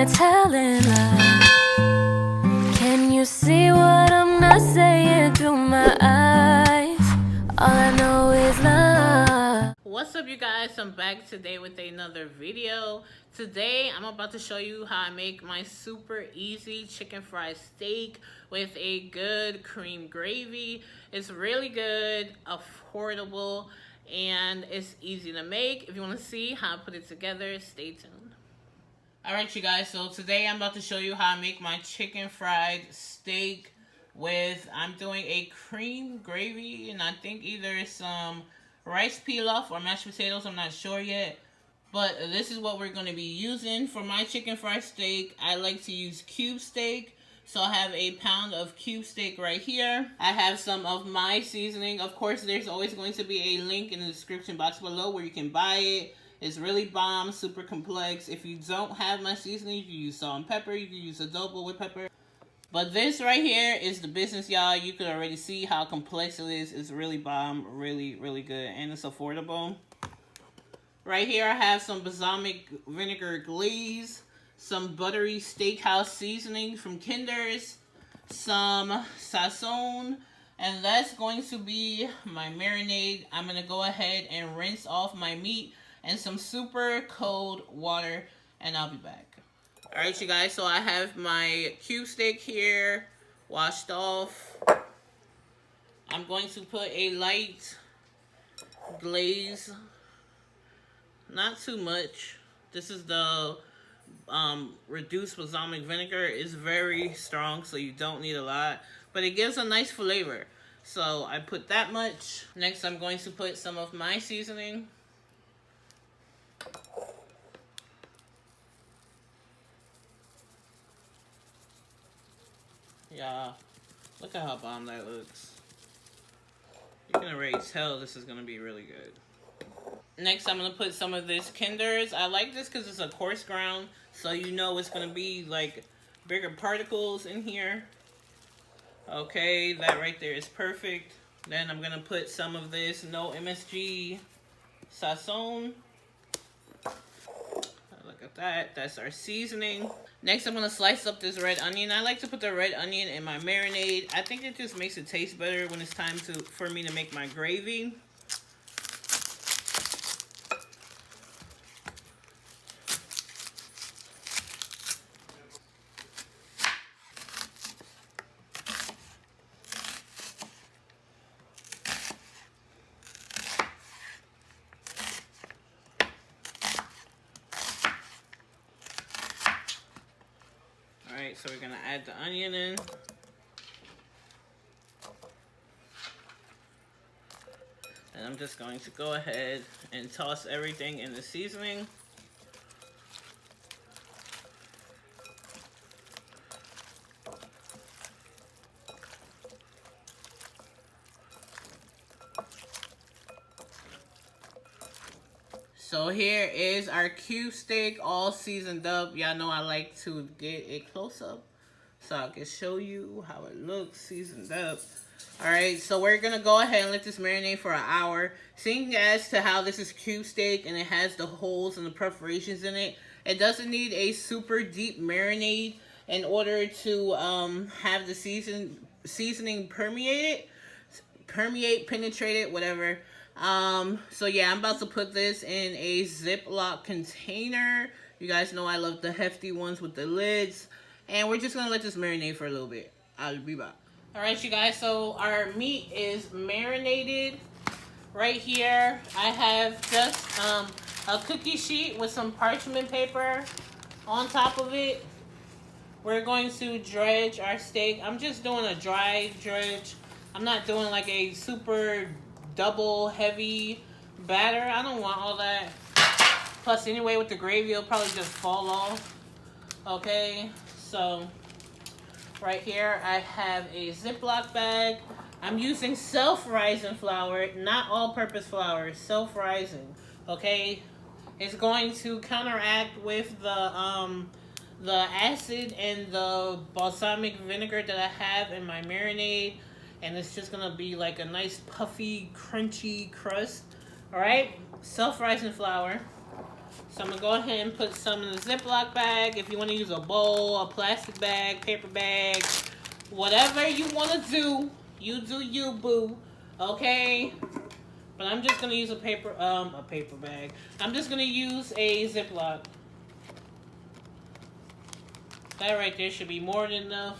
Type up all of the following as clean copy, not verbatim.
I telling lies? Can you see what I'm not saying through my eyes? All I know is love. What's up, you guys? I'm back today with another video. Today I'm about to show you how I make my super easy chicken fried steak with a good cream gravy. It's really good, affordable, and it's easy to make. If you want to see how I put it together, stay tuned. Alright, you guys, so today I'm about to show you how I make my chicken fried steak with, I'm doing a cream gravy, and I think either some rice pilaf or mashed potatoes, I'm not sure yet. But this is what we're going to be using for my chicken fried steak. I like to use cube steak. So I have a pound of cube steak right here. I have some of my seasoning. Of course, there's always going to be a link in the description box below where you can buy it. It's really bomb, super complex. If you don't have my seasoning, you can use salt and pepper. You can use adobo with pepper. But this right here is the business, y'all. You could already see how complex it is. It's really bomb, really, really good, and it's affordable. Right here, I have some balsamic vinegar glaze, some buttery steakhouse seasoning from Kinder's, some sazon, and that's going to be my marinade. I'm going to go ahead and rinse off my meat and some super cold water, and I'll be back. Alright, you guys, so I have my cube steak here, washed off. I'm going to put a light glaze, not too much. This is the reduced balsamic vinegar. It's very strong, so you don't need a lot, but it gives a nice flavor. So I put that much. Next, I'm going to put some of my seasoning. Yeah, look at how bomb that looks. You can already tell this is going to be really good. Next, I'm going to put some of this Kinder's. I like this because it's a coarse ground, so you know it's going to be like bigger particles in here. Okay, that right there is perfect. Then I'm going to put some of this no MSG sazon. Look at that. That's our seasoning. Next, I'm going to slice up this red onion. I like to put the red onion in my marinade. I think it just makes it taste better when it's time for me to make my gravy. Alright, so we're going to add the onion in. And I'm just going to go ahead and toss everything in the seasoning. So here is our cube steak all seasoned up. Y'all know I like to get a close-up so I can show you how it looks seasoned up. Alright, so we're going to go ahead and let this marinate for an hour. Seeing as to how this is cube steak and it has the holes and the perforations in it, it doesn't need a super deep marinade in order to have the seasoning penetrate it, whatever. So yeah, I'm about to put this in a Ziploc container. You guys know I love the hefty ones with the lids. And we're just going to let this marinate for a little bit. I'll be back. Alright, you guys, so our meat is marinated. Right here, I have just a cookie sheet with some parchment paper on top of it. We're going to dredge our steak. I'm just doing a dry dredge. I'm not doing like a super double heavy batter. I don't want all that. Plus, anyway, with the gravy, it'll probably just fall off. Okay, so right here, I have a Ziploc bag. I'm using self-rising flour, not all-purpose flour, self-rising. Okay, it's going to counteract with the acid and the balsamic vinegar that I have in my marinade. And it's just going to be like a nice puffy, crunchy crust. Alright, self-rising flour. So I'm going to go ahead and put some in the Ziploc bag. If you want to use a bowl, a plastic bag, paper bag, whatever you want to do, you do you, boo. Okay? But I'm just going to use a paper bag. I'm just going to use a Ziploc. That right there should be more than enough.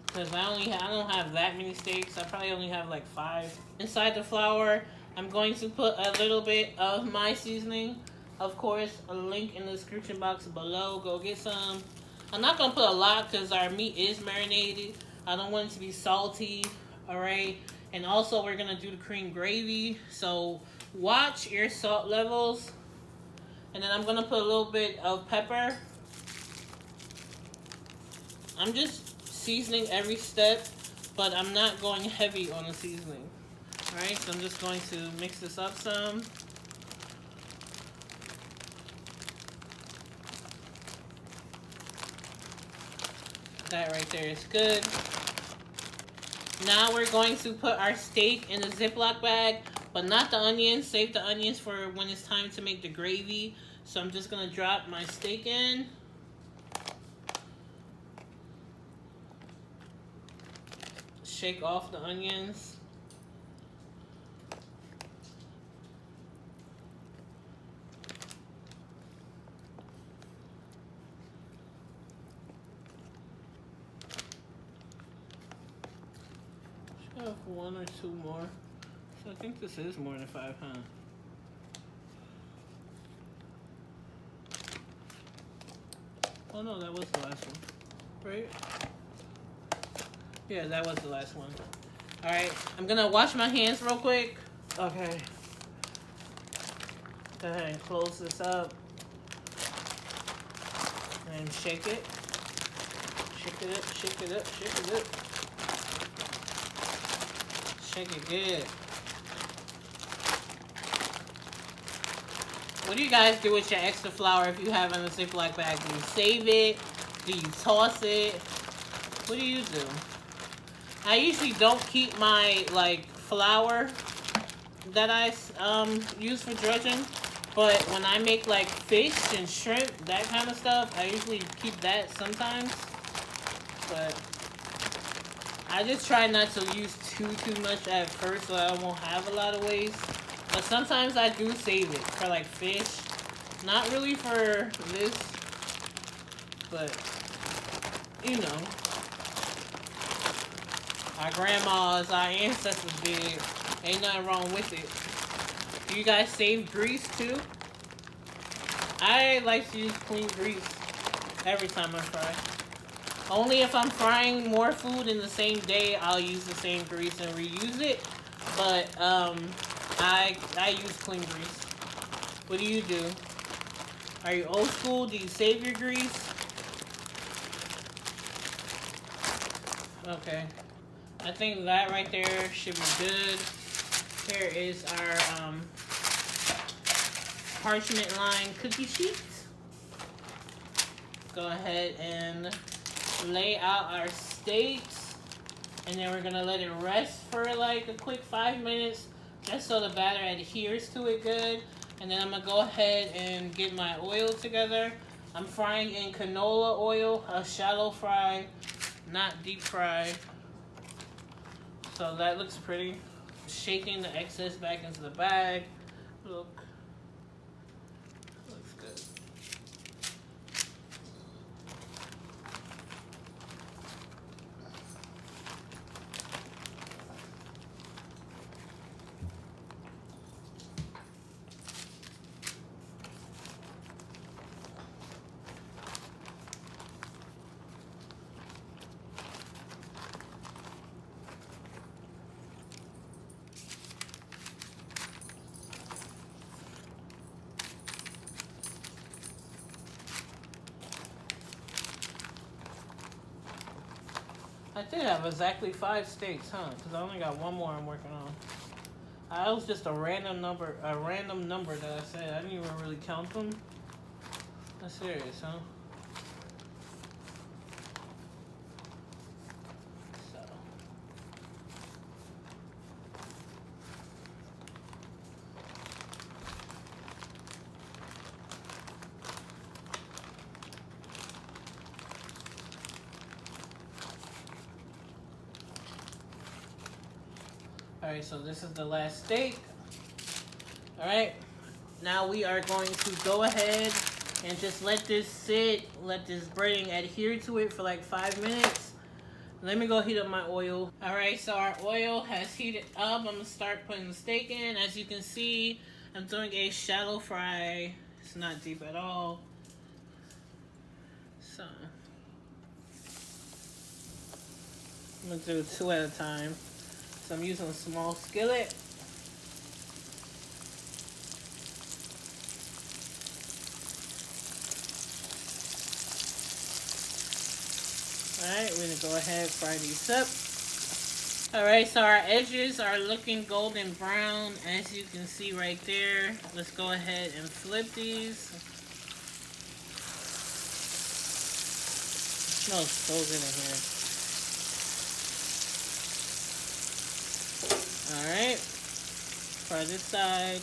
Because I don't have that many steaks. I probably only have like 5. Inside the flour, I'm going to put a little bit of my seasoning. Of course, a link in the description box below. Go get some. I'm not going to put a lot because our meat is marinated. I don't want it to be salty. Alright. And also, we're going to do the cream gravy. So, watch your salt levels. And then I'm going to put a little bit of pepper. I'm just seasoning every step, but I'm not going heavy on the seasoning. Alright, so I'm just going to mix this up some. That right there is good. Now we're going to put our steak in the Ziploc bag, but not the onions. Save the onions for when it's time to make the gravy. So I'm just going to drop my steak in. Shake off the onions. Should have 1 or 2 more. So I think this is more than 5, huh? Oh no, that was the last one, right? Yeah, that was the last one. Alright, I'm gonna wash my hands real quick. Okay. Go ahead and close this up. And shake it. Shake it up, shake it up, shake it up. Shake it good. What do you guys do with your extra flour if you have it in a Ziploc bag? Do you save it? Do you toss it? What do you do? I usually don't keep my flour that I use for dredging, but when I make like fish and shrimp, that kind of stuff, I usually keep that sometimes. But I just try not to use too much at first, so I won't have a lot of waste. But sometimes I do save it for like fish, not really for this, but you know. Our grandmas, our ancestors did. Ain't nothing wrong with it. Do you guys save grease too? I like to use clean grease every time I fry. Only if I'm frying more food in the same day, I'll use the same grease and reuse it. But I use clean grease. What do you do? Are you old school? Do you save your grease? Okay. I think that right there should be good. Here is our parchment lined cookie sheets. Go ahead and lay out our steaks. And then we're going to let it rest for like a quick 5 minutes. Just so the batter adheres to it good. And then I'm going to go ahead and get my oil together. I'm frying in canola oil. A shallow fry, not deep fry. So that looks pretty. Shaking the excess back into the bag. Look. Looks good. I did have exactly 5 steaks, huh? Because I only got 1 more I'm working on. That was just a random number that I said. I didn't even really count them. That's serious, huh? So. Alright, so this is the last steak. Alright, now we are going to go ahead and just let this sit, let this breading adhere to it for like 5 minutes. Let me go heat up my oil. Alright, so our oil has heated up. I'm gonna start putting the steak in. As you can see, I'm doing a shallow fry. It's not deep at all. So I'm gonna do 2 at a time. So I'm using a small skillet. Alright, we're gonna go ahead and fry these up. Alright, so our edges are looking golden brown, as you can see right there. Let's go ahead and flip these. It smells so good in here. Alright, fry this side.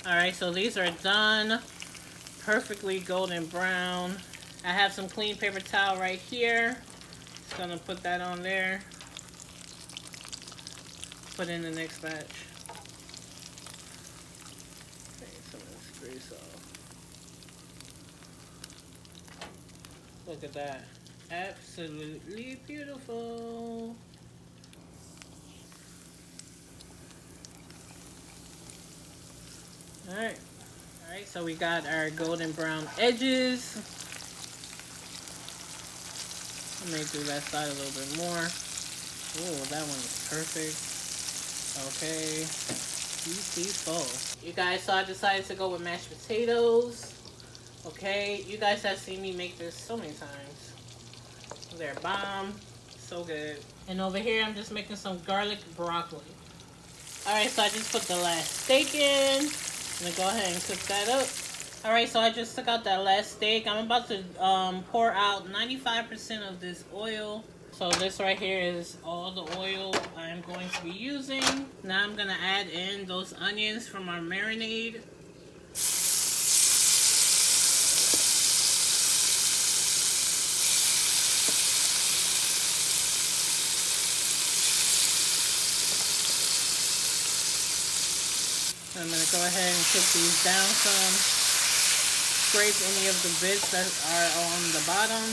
Alright, so these are done. Perfectly golden brown. I have some clean paper towel right here. Just gonna put that on there. Put in the next batch. Okay, some of this grease off. Look at that. Absolutely beautiful. Alright. Alright, so we got our golden brown edges. I may do that side a little bit more. Oh, that one is perfect. Okay. Beautiful. You guys, so I decided to go with mashed potatoes. Okay. You guys have seen me make this so many times. They're bomb. So good. And over here, I'm just making some garlic broccoli. Alright, so I just put the last steak in. I'm gonna go ahead and cook that up. Alright, so I just took out that last steak. I'm about to pour out 95% of this oil. So this right here is all the oil I'm going to be using. Now I'm gonna add in those onions from our marinade. I'm gonna go ahead and cook these down some. Scrape any of the bits that are on the bottom.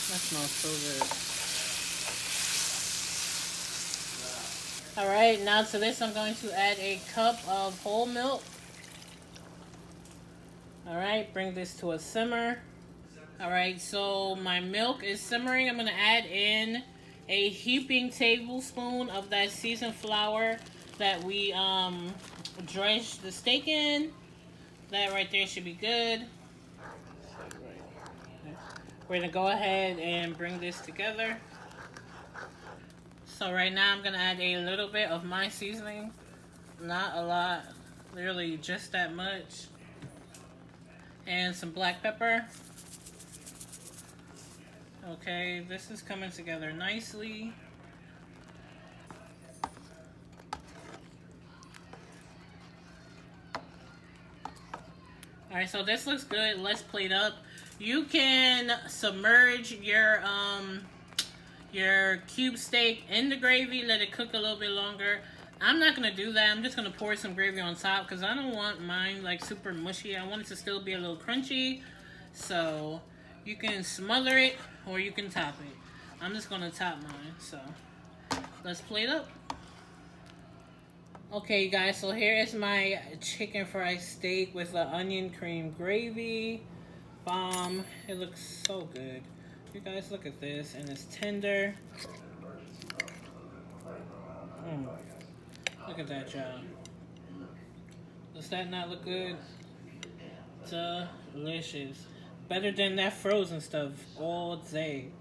That smells so good. Alright, now to this I'm going to add a cup of whole milk. Alright, bring this to a simmer. Alright, so my milk is simmering. I'm going to add in a heaping tablespoon of that seasoned flour that we dredged the steak in. That right there should be good. We're gonna go ahead and bring this together. So right now I'm gonna add a little bit of my seasoning. Not a lot, literally just that much. And some black pepper. Okay, this is coming together nicely. Alright, so this looks good. Let's plate up. You can submerge your cube steak in the gravy, let it cook a little bit longer. I'm not gonna do that. I'm just gonna pour some gravy on top because I don't want mine like super mushy. I want it to still be a little crunchy. So you can smother it or you can top it. I'm just gonna top mine. So let's plate up. Okay, you guys, so here is my chicken fried steak with the onion cream gravy. Bomb. It looks so good. You guys, look at this, and it's tender. Look at that, y'all. Does that not look good? Delicious. Better than that frozen stuff all day.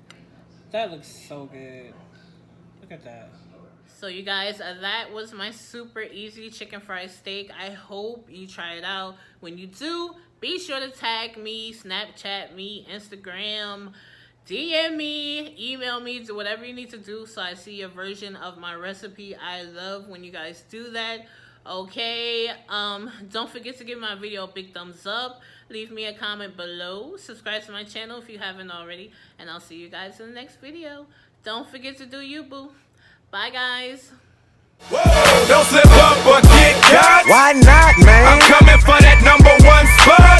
That looks so good. Look at that. So you guys, that was my super easy chicken fried steak. I hope you try it out. When you do, be sure to tag me, Snapchat me, Instagram, DM me, email me, do whatever you need to do so I see your version of my recipe. I love when you guys do that. Okay, don't forget to give my video a big thumbs up. Leave me a comment below. Subscribe to my channel if you haven't already. And I'll see you guys in the next video. Don't forget to do you, boo. Bye, guys. Whoa, don't slip up or get caught. Why not, man? I'm coming for that #1 spot.